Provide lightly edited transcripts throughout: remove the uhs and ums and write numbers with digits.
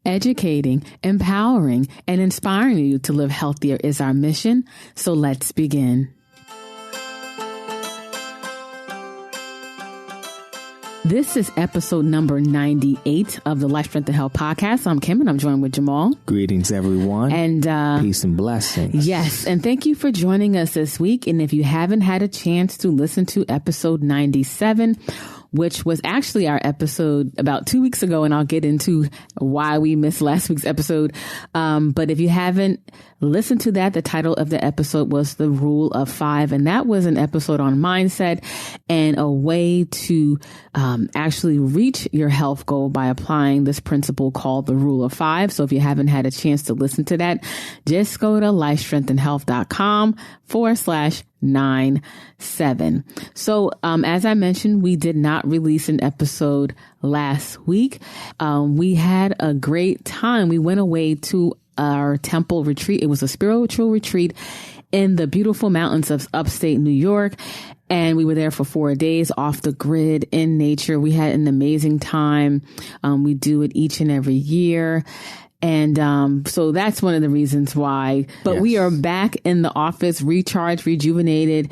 Educating, empowering, and inspiring you to live healthier is our mission. So let's begin. This is episode number 98 of the Life, Strength, and Health podcast. I'm Kim, and I'm joined with Jamal. Greetings, everyone. And peace and blessings. Yes, and thank you for joining us this week. And if you haven't had a chance to listen to episode 97, which was actually our episode about 2 weeks ago, and I'll get into why we missed last week's episode. But if you haven't listened to that, the title of the episode was The Rule of Five, and that was an episode on mindset and a way to actually reach your health goal by applying this principle called the Rule of Five. So if you haven't had a chance to listen to that, just go to lifestrengthandhealth.com/97. So, as I mentioned, we did not release an episode last week. We had a great time. We went away to our temple retreat. It was a spiritual retreat in the beautiful mountains of upstate New York. And we were there for 4 days off the grid in nature. We had an amazing time. We do it each and every year. And so that's one of the reasons why. But yes, we are back in the office, recharged, rejuvenated,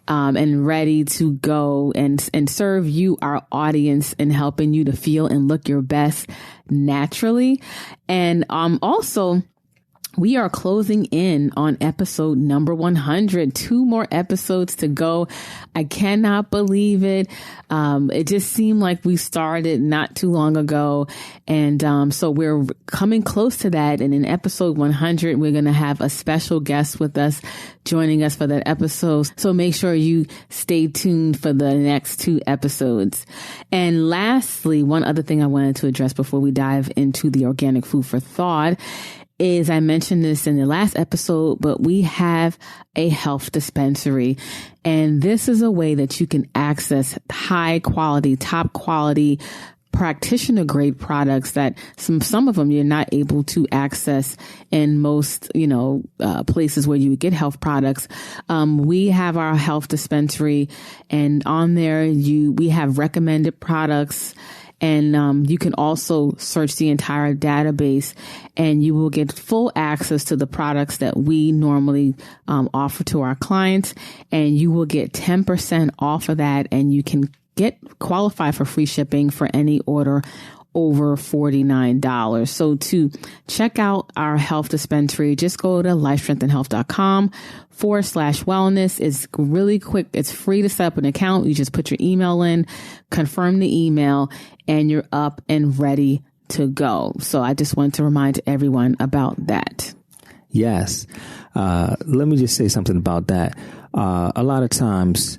and ready to go and serve you, our audience, and helping you to feel and look your best naturally. And also, we are closing in on episode number 100. 2 more episodes to go. I cannot believe it. It just seemed like we started not too long ago. And so we're coming close to that. And in episode 100, we're going to have a special guest with us joining us for that episode. So make sure you stay tuned for the next 2 episodes. And lastly, one other thing I wanted to address before we dive into the organic food for thought is, I mentioned this in the last episode, but we have a health dispensary. And this is a way that you can access high quality, top quality, practitioner grade products that some of them you're not able to access in most, places where you would get health products. We have our health dispensary, and on there we have recommended products. And you can also search the entire database, and you will get full access to the products that we normally offer to our clients. And you will get 10% off of that, and you can qualify for free shipping for any order over $49. So to check out our health dispensary, just go to lifestrengthandhealth.com/wellness. It's really quick. It's free to set up an account. You just put your email in, confirm the email, and you're up and ready to go. So I just want to remind everyone about that. Yes. Let me just say something about that. A lot of times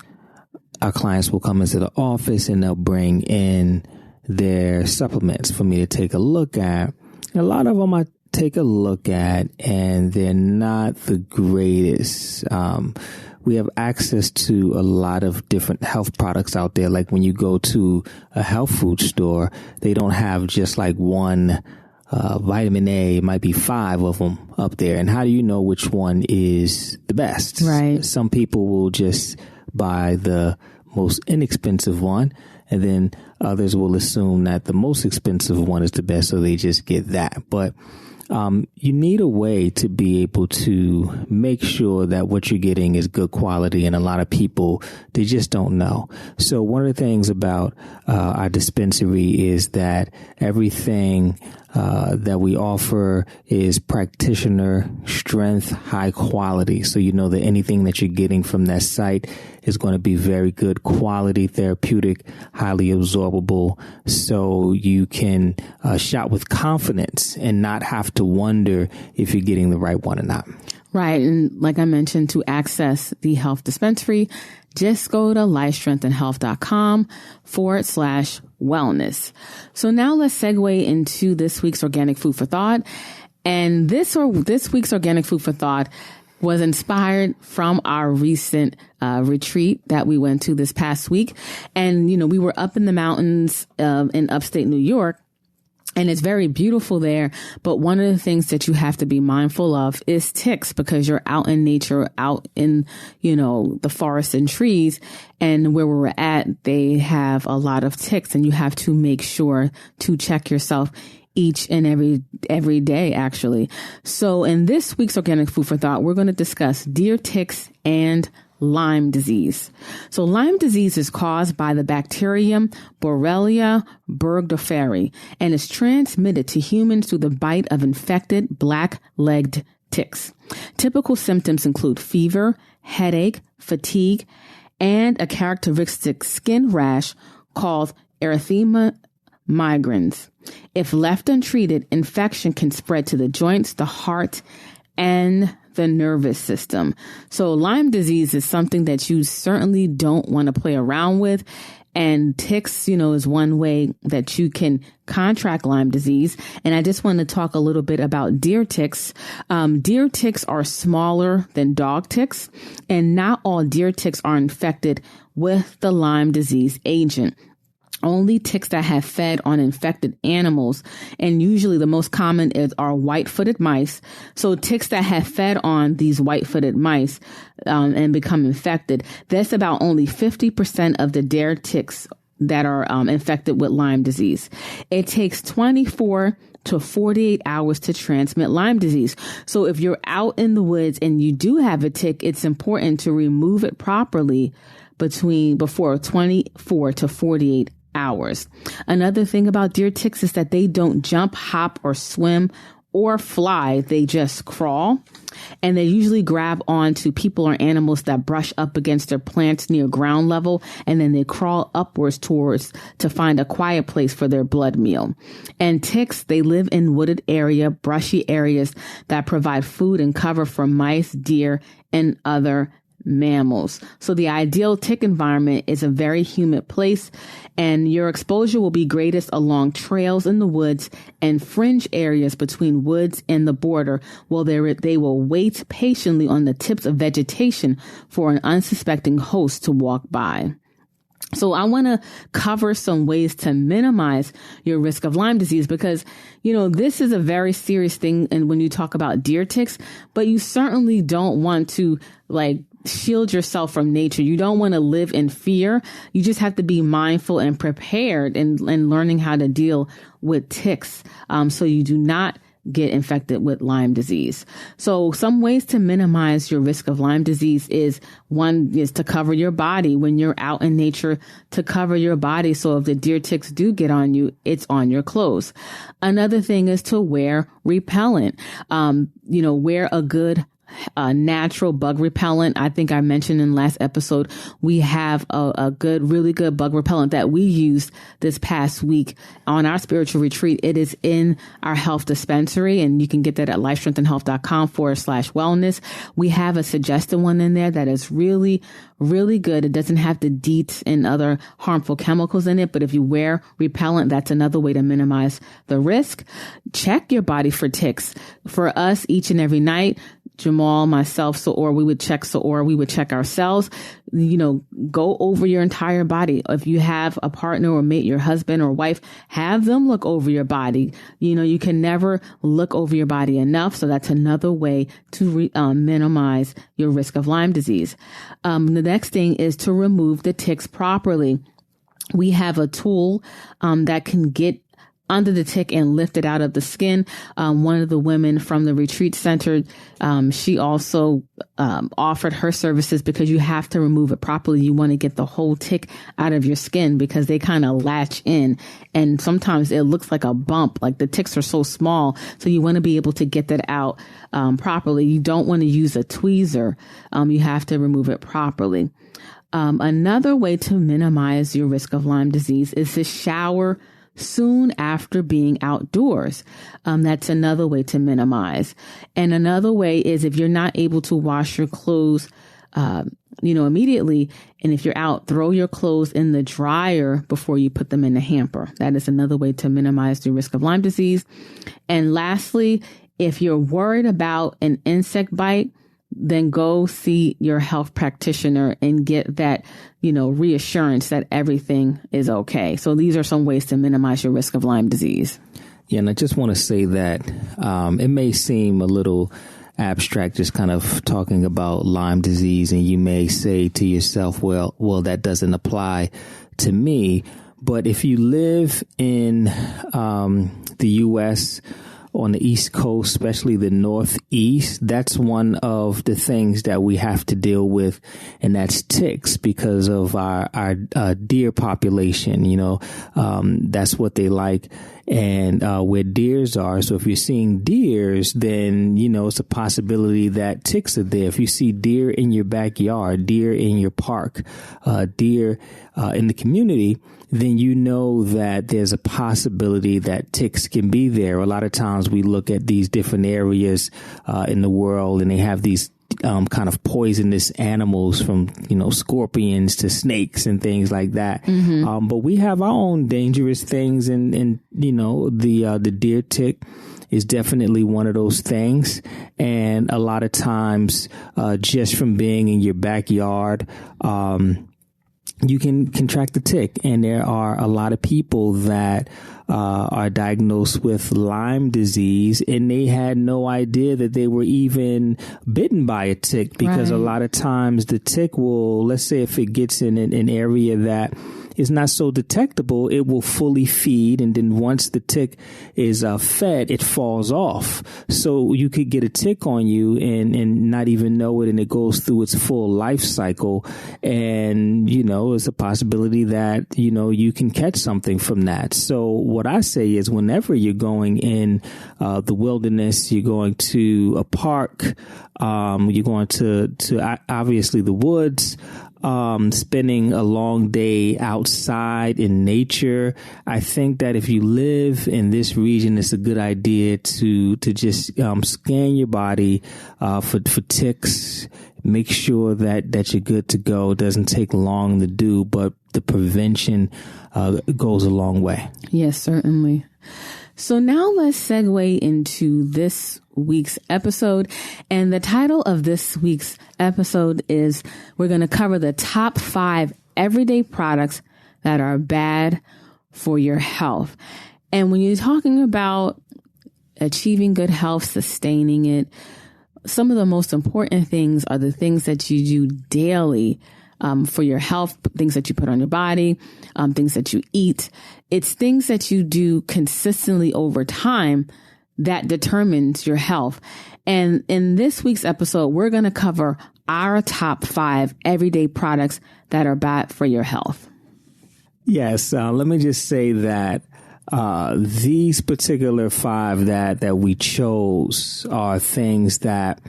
our clients will come into the office and they'll bring in their supplements for me to take a look at. And a lot of them I take a look at, and they're not the greatest. We have access to a lot of different health products out there. Like when you go to a health food store, they don't have just like one vitamin A. It might be 5 of them up there. And how do you know which one is the best? Right. Some people will just buy the most inexpensive one, and then others will assume that the most expensive one is the best, so they just get that. But you need a way to be able to make sure that what you're getting is good quality. And a lot of people, they just don't know. So one of the things about our dispensary is that everything that we offer is practitioner strength, high quality. So you know that anything that you're getting from that site is going to be very good quality, therapeutic, highly absorbable. So you can shop with confidence and not have to wonder if you're getting the right one or not. Right. And like I mentioned, to access the health dispensary, just go to lifestrengthandhealth.com/wellness. So now let's segue into this week's organic food for thought. And this week's organic food for thought was inspired from our recent retreat that we went to this past week. And, we were up in the mountains in upstate New York. And it's very beautiful there. But one of the things that you have to be mindful of is ticks, because you're out in nature, out in, the forest and trees. And where we were at, they have a lot of ticks, and you have to make sure to check yourself each and every day, actually. So in this week's Organic Food for Thought, we're going to discuss deer ticks and Lyme disease. So Lyme disease is caused by the bacterium Borrelia burgdorferi and is transmitted to humans through the bite of infected black-legged ticks. Typical symptoms include fever, headache, fatigue, and a characteristic skin rash called erythema migrans. If left untreated, infection can spread to the joints, the heart, and the nervous system. So Lyme disease is something that you certainly don't want to play around with. And ticks, is one way that you can contract Lyme disease. And I just want to talk a little bit about deer ticks. Deer ticks are smaller than dog ticks, and not all deer ticks are infected with the Lyme disease agent. Only ticks that have fed on infected animals, and usually the most common are white-footed mice. So ticks that have fed on these white-footed mice and become infected, that's about only 50% of the deer ticks that are infected with Lyme disease. It takes 24 to 48 hours to transmit Lyme disease. So if you're out in the woods and you do have a tick, it's important to remove it properly before 24 to 48 hours. Another thing about deer ticks is that they don't jump, hop, or swim or fly. They just crawl, and they usually grab onto people or animals that brush up against their plants near ground level, and then they crawl upwards to find a quiet place for their blood meal. And ticks, they live in wooded brushy areas that provide food and cover for mice, deer, and other mammals. So the ideal tick environment is a very humid place, and your exposure will be greatest along trails in the woods and fringe areas between woods and the border. Well, they will wait patiently on the tips of vegetation for an unsuspecting host to walk by. So I want to cover some ways to minimize your risk of Lyme disease because, this is a very serious thing. And when you talk about deer ticks, but you certainly don't want to shield yourself from nature. You don't want to live in fear. You just have to be mindful and prepared and learning how to deal with ticks. So you do not get infected with Lyme disease. So some ways to minimize your risk of Lyme disease is to cover your body when you're out in nature, to cover your body. So if the deer ticks do get on you, it's on your clothes. Another thing is to wear repellent. Wear a good natural bug repellent. I think I mentioned in last episode, we have a really good bug repellent that we used this past week on our spiritual retreat. It is in our health dispensary, and you can get that at lifestrengthandhealth.com/wellness. We have a suggested one in there that is really, really good. It doesn't have the DEETs and other harmful chemicals in it, but if you wear repellent, that's another way to minimize the risk. Check your body for ticks. For us, each and every night, Jamal, myself, we would check ourselves, go over your entire body. If you have a partner or mate, your husband or wife, have them look over your body. You can never look over your body enough. So that's another way to minimize your risk of Lyme disease. The next thing is to remove the ticks properly. We have a tool that can get under the tick and lift it out of the skin. One of the women from the retreat center, she also offered her services because you have to remove it properly. You want to get the whole tick out of your skin because they kind of latch in, and sometimes it looks like a bump, like the ticks are so small. So you want to be able to get that out properly. You don't want to use a tweezer. You have to remove it properly. Another way to minimize your risk of Lyme disease is to shower soon after being outdoors. That's another way to minimize. And another way is if you're not able to wash your clothes, immediately. And if you're out, throw your clothes in the dryer before you put them in the hamper. That is another way to minimize the risk of Lyme disease. And lastly, if you're worried about an insect bite, then go see your health practitioner and get that, reassurance that everything is okay. So these are some ways to minimize your risk of Lyme disease. Yeah, and I just want to say that it may seem a little abstract, just kind of talking about Lyme disease, and you may say to yourself, well, that doesn't apply to me. But if you live in the U.S., on the East Coast, especially the Northeast, that's one of the things that we have to deal with, and that's ticks because of our deer population. That's what they like, and where deers are. So if you're seeing deers, then it's a possibility that ticks are there. If you see deer in your backyard, deer in your park, deer in the community, then you know that there's a possibility that ticks can be there. A lot of times we look at these different areas in the world, and they have these kind of poisonous animals from, scorpions to snakes and things like that. Mm-hmm. But we have our own dangerous things, and the deer tick is definitely one of those things. And a lot of times, just from being in your backyard, you can contract the tick. And there are a lot of people that are diagnosed with Lyme disease, and they had no idea that they were even bitten by a tick, because a lot of times the tick will, let's say if it gets in an area that is not so detectable, it will fully feed. And then once the tick is fed, it falls off. So you could get a tick on you and not even know it. And it goes through its full life cycle. And, it's a possibility that, you can catch something from that. So what I say is whenever you're going in the wilderness, you're going to a park, you're going to obviously the woods, spending a long day outside in nature. I think that if you live in this region, it's a good idea to just scan your body for ticks. Make sure that you're good to go. It doesn't take long to do, but the prevention goes a long way. Yes, certainly. So now let's segue into this week's episode. And the title of this week's episode is, we're going to cover the top 5 everyday products that are bad for your health. And when you're talking about achieving good health, sustaining it, some of the most important things are the things that you do daily for your health, things that you put on your body, things that you eat. It's things that you do consistently over time that determines your health. And in this week's episode, we're going to cover our top 5 everyday products that are bad for your health. Yes. Let me just say that these particular 5 that we chose are things that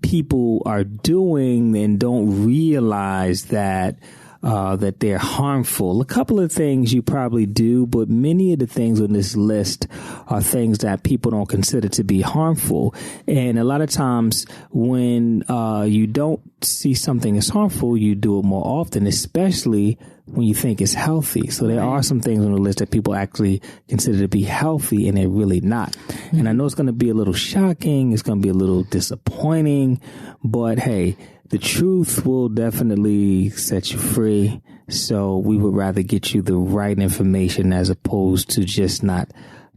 people are doing and don't realize that they're harmful. A couple of things you probably do, but many of the things on this list are things that people don't consider to be harmful. And a lot of times when you don't see something as harmful, you do it more often, especially when you think it's healthy. So there are some things on the list that people actually consider to be healthy, and they're really not. Mm-hmm. And I know it's going to be a little shocking. It's going to be a little disappointing, but hey, the truth will definitely set you free. So we would rather get you the right information as opposed to just not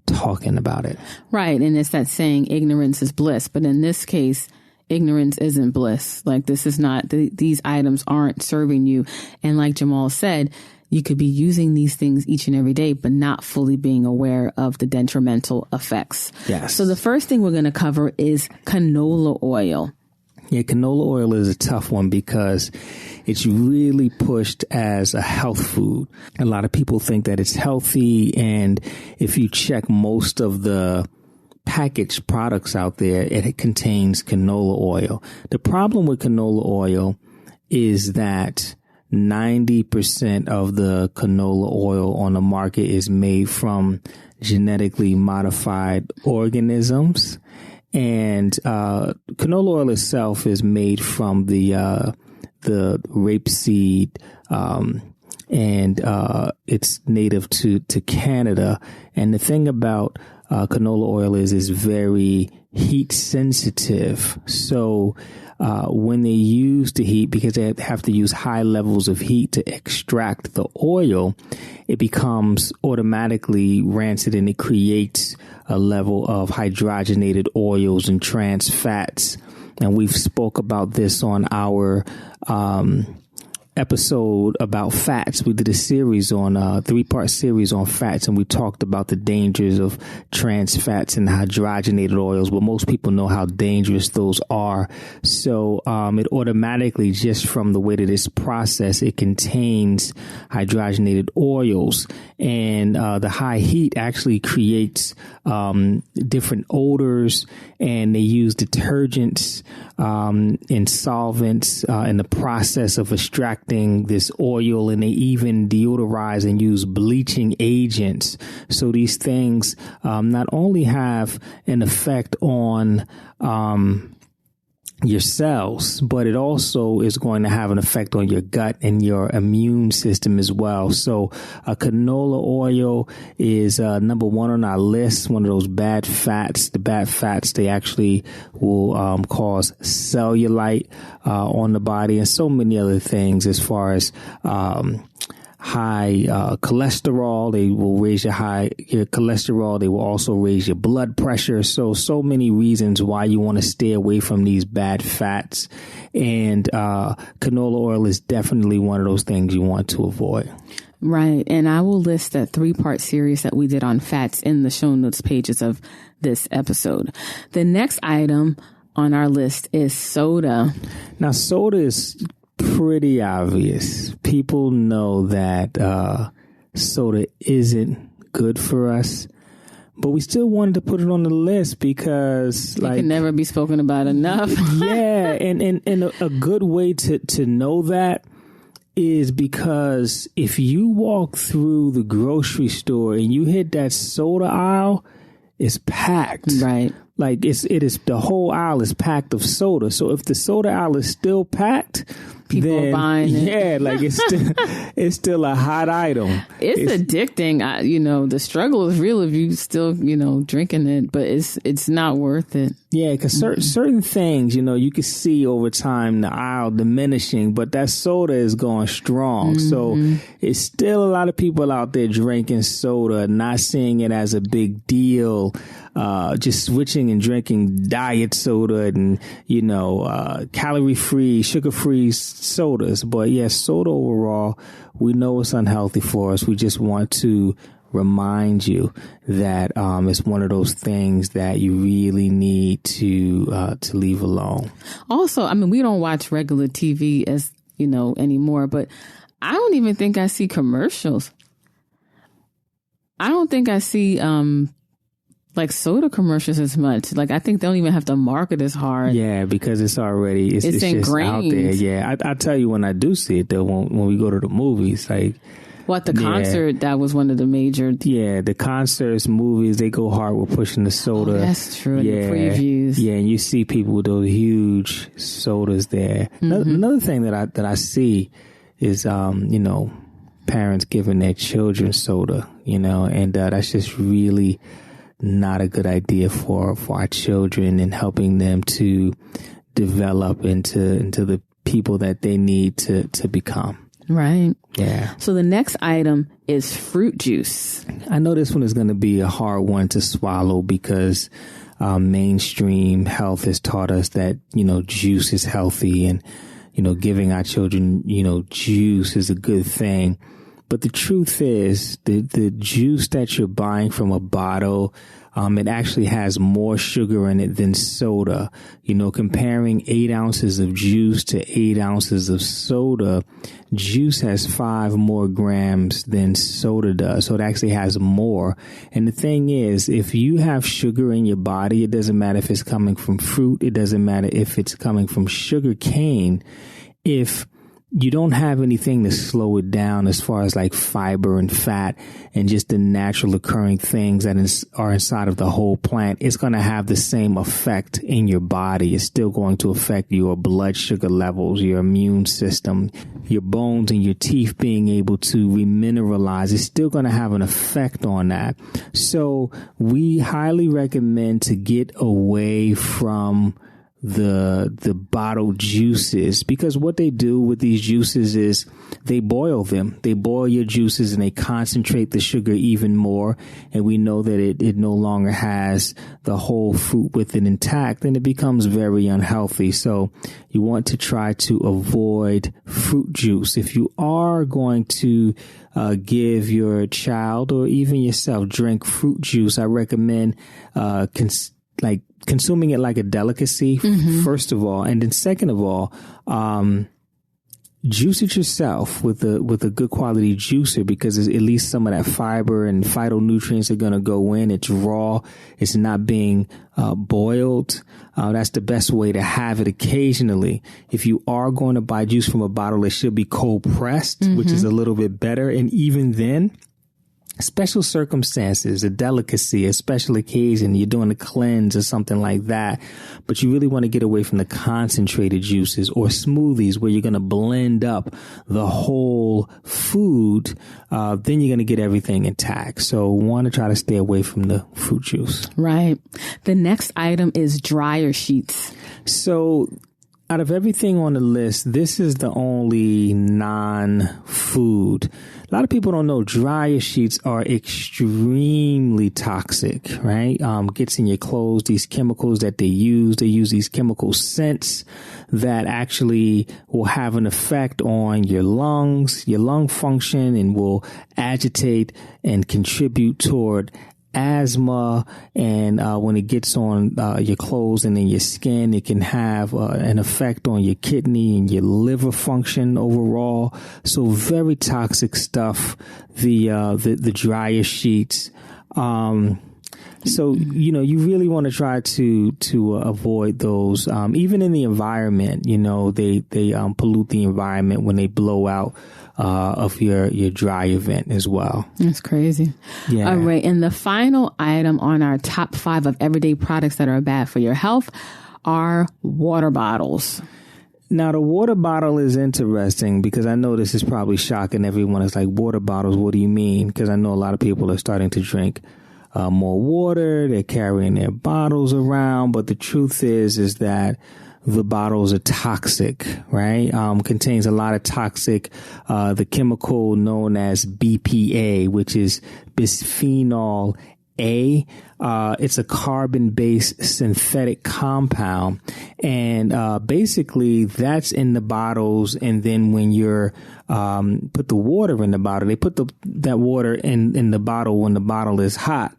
talking about it. Right. And it's that saying, ignorance is bliss. But in this case, ignorance isn't bliss. Like, this is not, these items aren't serving you. And like Jamal said, you could be using these things each and every day, but not fully being aware of the detrimental effects. Yes. So the first thing we're going to cover is canola oil. Yeah, canola oil is a tough one because it's really pushed as a health food. A lot of people think that it's healthy, and if you check most of the packaged products out there, it contains canola oil. The problem with canola oil is that 90% of the canola oil on the market is made from genetically modified organisms. And canola oil itself is made from the rapeseed, and it's native to Canada. And the thing about canola oil is it's very heat sensitive. So when they use the heat, because they have to use high levels of heat to extract the oil, it becomes automatically rancid, and it creates a level of hydrogenated oils and trans fats. And we've spoke about this on our episode about fats. We did a series on a 3-part series on fats, and we talked about the dangers of trans fats and hydrogenated oils. But most people know how dangerous those are. So it automatically, just from the way that it's processed, it contains hydrogenated oils, and the high heat actually creates different odors, and they use detergents and solvents in the process of extracting this oil, and they even deodorize and use bleaching agents. So these things not only have an effect on your cells, but it also is going to have an effect on your gut and your immune system as well. So canola oil is number one on our list, one of those bad fats. The bad fats, they actually will cause cellulite on the body, and so many other things as far as high cholesterol. They will raise your cholesterol. They will also raise your blood pressure. So many reasons why you want to stay away from these bad fats. And canola oil is definitely one of those things you want to avoid. Right. And I will list that 3-part series that we did on fats in the show notes pages of this episode. The next item on our list is soda. Now, soda is pretty obvious. People know that soda isn't good for us, but we still wanted to put it on the list because it can never be spoken about enough. Yeah, and a good way to know that is because if you walk through the grocery store and you hit that soda aisle, it's packed. Right. Like it is, the whole aisle is packed of soda. So if the soda aisle is still packed, people are buying it. Yeah, like it's still a hot item. It's addicting. The struggle is real if you still, drinking it, but it's not worth it. Yeah, because certain things, you can see over time the aisle diminishing, but that soda is going strong. Mm-hmm. So it's still a lot of people out there drinking soda, not seeing it as a big deal. Just switching and drinking diet soda and, calorie-free, sugar-free sodas. But yeah, soda overall, we know it's unhealthy for us. We just want to remind you that it's one of those things that you really need to leave alone. Also, we don't watch regular TV as, anymore, but I don't even think I see like soda commercials as much. Like, I think they don't even have to market as hard. Yeah, because it's already, it's just out there. Yeah, I tell you, when I do see it though, when we go to the movies, like, at the concert, that was one of the major. Yeah, the concerts, movies, they go hard with pushing the soda. Oh, that's true. Yeah, the previews. Yeah, and you see people with those huge sodas there. Mm-hmm. Another thing that I see is, parents giving their children soda, and that's just really not a good idea for our children and helping them to develop into the people that they need to become. Right. Yeah. So the next item is fruit juice. I know this one is going to be a hard one to swallow because mainstream health has taught us that, juice is healthy and, giving our children, juice is a good thing. But the truth is the juice that you're buying from a bottle, it actually has more sugar in it than soda. Comparing 8 ounces of juice to 8 ounces of soda, juice has 5 more grams than soda does. So it actually has more. And the thing is, if you have sugar in your body, it doesn't matter if it's coming from fruit. It doesn't matter if it's coming from sugar cane. If you don't have anything to slow it down as far as like fiber and fat and just the natural occurring things that are inside of the whole plant, it's going to have the same effect in your body. It's still going to affect your blood sugar levels, your immune system, your bones and your teeth being able to remineralize. It's still going to have an effect on that. So we highly recommend to get away from the bottled juices, because what they do with these juices is they boil them. They boil your juices and they concentrate the sugar even more. And we know that it no longer has the whole fruit with it intact, and it becomes very unhealthy. So you want to try to avoid fruit juice. If you are going to give your child or even yourself drink fruit juice, I recommend consuming it like a delicacy, first of all, and then second of all, juice it yourself with a good quality juicer, because at least some of that fiber and phytonutrients are going to go in. It's raw. It's not being boiled. That's the best way to have it occasionally. If you are going to buy juice from a bottle, it should be cold pressed, which is a little bit better. And even then, special circumstances, a delicacy, a special occasion, you're doing a cleanse or something like that, but you really want to get away from the concentrated juices or smoothies where you're going to blend up the whole food. Then you're going to get everything intact. So want to try to stay away from the fruit juice. Right. The next item is dryer sheets. So out of everything on the list, this is the only non-food. A lot of people don't know dryer sheets are extremely toxic, right? Gets in your clothes, these chemicals that they use these chemical scents that actually will have an effect on your lungs, your lung function, and will agitate and contribute toward asthma. And when it gets on your clothes and in your skin, it can have an effect on your kidney and your liver function overall. So very toxic stuff, the dryer sheets. So, you really want to try to avoid those. Even in the environment, they pollute the environment when they blow out of your dryer vent as well. That's crazy. Yeah. All right. And the final item on our top 5 of everyday products that are bad for your health are water bottles. Now, the water bottle is interesting because I know this is probably shocking everyone. It's like, water bottles, what do you mean? Because I know a lot of people are starting to drink more water. They're carrying their bottles around. But the truth is that the bottles are toxic, right? Contains a lot of toxic, the chemical known as BPA, which is bisphenol A. It's a carbon-based synthetic compound. And basically that's in the bottles. And then when you're put the water in the bottle, they put that water in the bottle when the bottle is hot.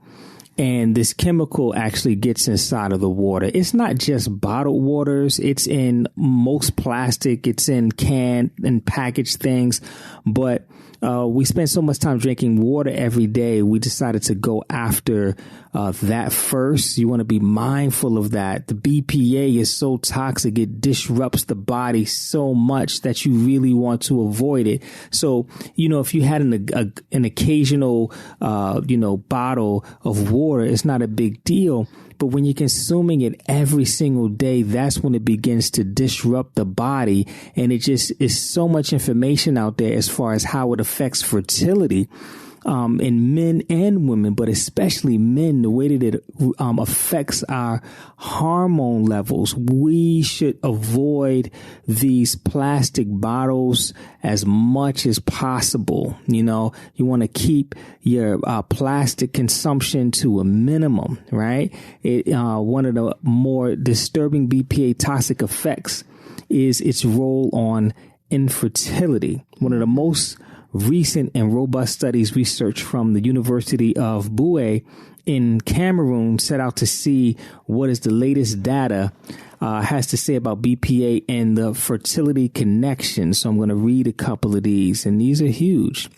And this chemical actually gets inside of the water. It's not just bottled waters. It's in most plastic. It's in canned and packaged things. But we spend so much time drinking water every day. We decided to go after that first. You want to be mindful of that. The BPA is so toxic. It disrupts the body so much that you really want to avoid it. So, if you had an occasional, bottle of water, it's not a big deal. But when you're consuming it every single day, that's when it begins to disrupt the body. And it just is so much information out there as far as how it affects fertility in men and women, but especially men, the way that it affects our hormone levels. We should avoid these plastic bottles as much as possible. You want to keep your plastic consumption to a minimum, right? One of the more disturbing BPA toxic effects is its role on infertility. One of the most recent and robust studies research from the University of Boué in Cameroon set out to see what is the latest data has to say about BPA and the fertility connection. So I'm going to read a couple of these, and these are huge.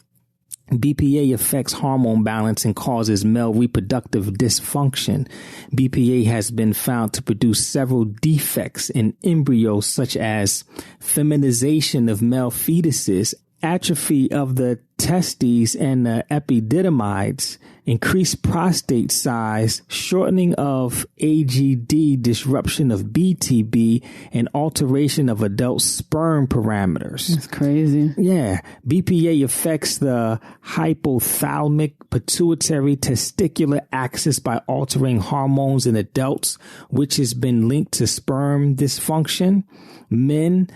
BPA affects hormone balance and causes male reproductive dysfunction. BPA has been found to produce several defects in embryos, such as feminization of male fetuses, atrophy of the testes and the epididymides, increased prostate size, shortening of AGD, disruption of BTB, and alteration of adult sperm parameters. That's crazy. Yeah. BPA affects the hypothalamic pituitary testicular axis by altering hormones in adults, which has been linked to sperm dysfunction. Men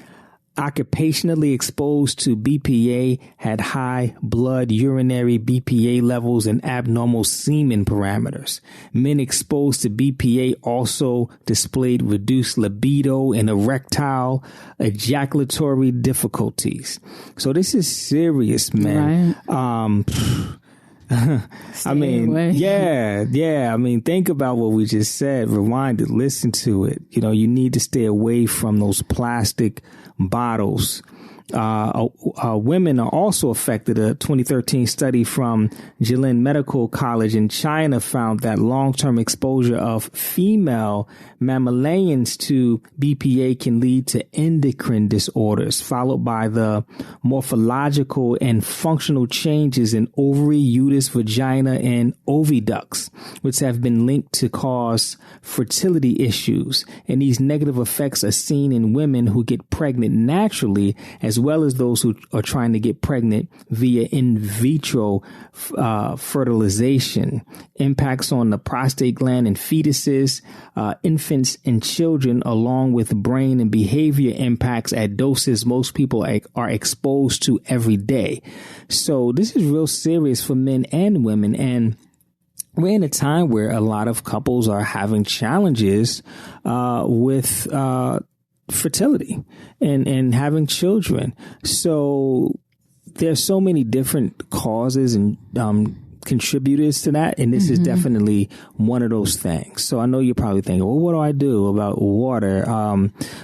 occupationally exposed to BPA had high blood urinary BPA levels and abnormal semen parameters. Men exposed to BPA also displayed reduced libido and erectile ejaculatory difficulties. So this is serious, man. Right. I mean, yeah. I mean, think about what we just said. Rewind it, listen to it. You know, you need to stay away from those plastic bottles. Women are also affected. A 2013 study from Jilin Medical College in China found that long-term exposure of female mammalians to BPA can lead to endocrine disorders, followed by the morphological and functional changes in ovary, uterus, vagina, and oviducts, which have been linked to cause fertility issues. And these negative effects are seen in women who get pregnant naturally, as well as those who are trying to get pregnant via in vitro fertilization. Impacts on the prostate gland in fetuses, infants and children, along with brain and behavior impacts at doses most people are exposed to every day. So this is real serious for men and women. And we're in a time where a lot of couples are having challenges with fertility and having children. So there's so many different causes and contributors to that, and this is definitely one of those things. So I know you're probably thinking, well, what do I do about water?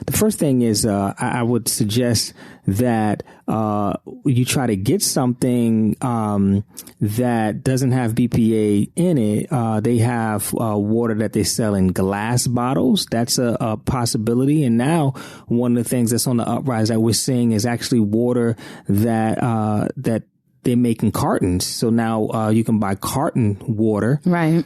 The first thing is I would suggest that you try to get something that doesn't have BPA in it. They have water that they sell in glass bottles. That's a possibility. And now one of the things that's on the uprise that we're seeing is actually water that they're making cartons. So now you can buy carton water. Right.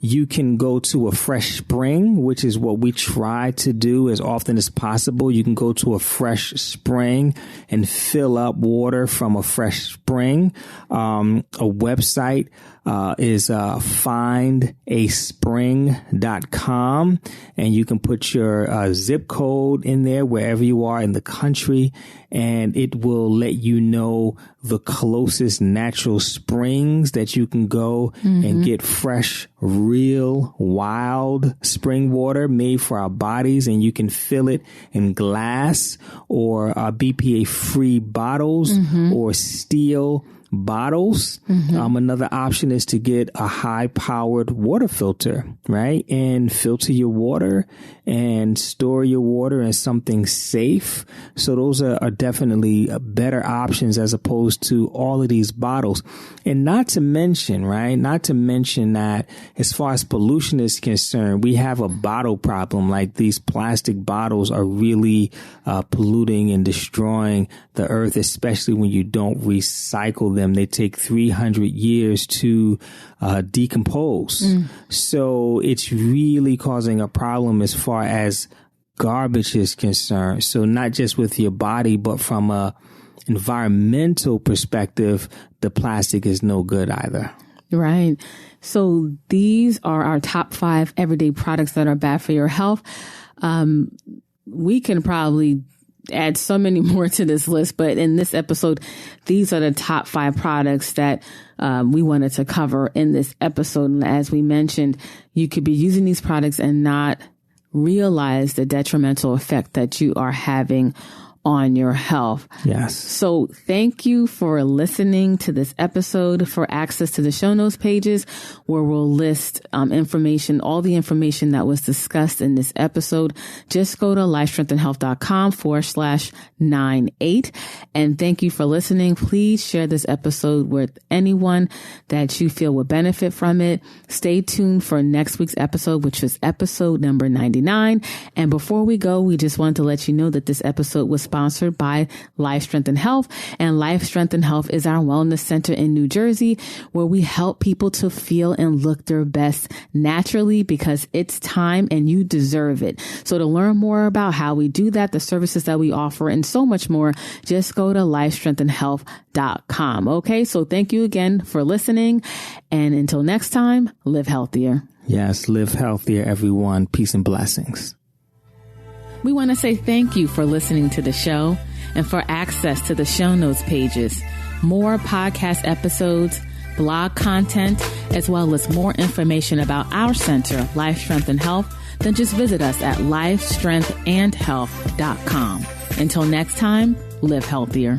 You can go to a fresh spring, which is what we try to do as often as possible. You can go to a fresh spring and fill up water from a fresh spring. A website is findaspring.com, and you can put your zip code in there wherever you are in the country, and it will let you know the closest natural springs that you can go and get fresh, real, wild spring water made for our bodies. And you can fill it in glass or BPA free bottles or steel bottles. Another option is to get a high powered water filter, right? And filter your water and store your water in something safe. So those are definitely better options as opposed to all of these bottles. And not to mention that as far as pollution is concerned, we have a bottle problem. Like these plastic bottles are really polluting and destroying the earth, especially when you don't recycle them. They take 300 years to decompose. So it's really causing a problem as far as garbage is concerned. So not just with your body, but from a environmental perspective, the plastic is no good either. Right. So these are our top 5 everyday products that are bad for your health. We can probably add so many more to this list, but in this episode, these are the top 5 products that we wanted to cover in this episode. And as we mentioned, you could be using these products and not realize the detrimental effect that you are having on your health. Yes. So thank you for listening to this episode. For access to the show notes pages where we'll list information, all the information that was discussed in this episode, just go to lifestrengthandhealth.com/98. And thank you for listening. Please share this episode with anyone that you feel would benefit from it. Stay tuned for next week's episode, which is episode number 99. And before we go, we just wanted to let you know that this episode was sponsored by Life Strength and Health. And Life Strength and Health is our wellness center in New Jersey, where we help people to feel and look their best naturally, because it's time and you deserve it. So to learn more about how we do that, the services that we offer, and so much more, just go to lifestrengthandhealth.com. Okay, so thank you again for listening. And until next time, live healthier. Yes, live healthier, everyone. Peace and blessings. We want to say thank you for listening to the show and for access to the show notes pages, more podcast episodes, blog content, as well as more information about our center, Life Strength and Health. Then just visit us at lifestrengthandhealth.com. Until next time, live healthier.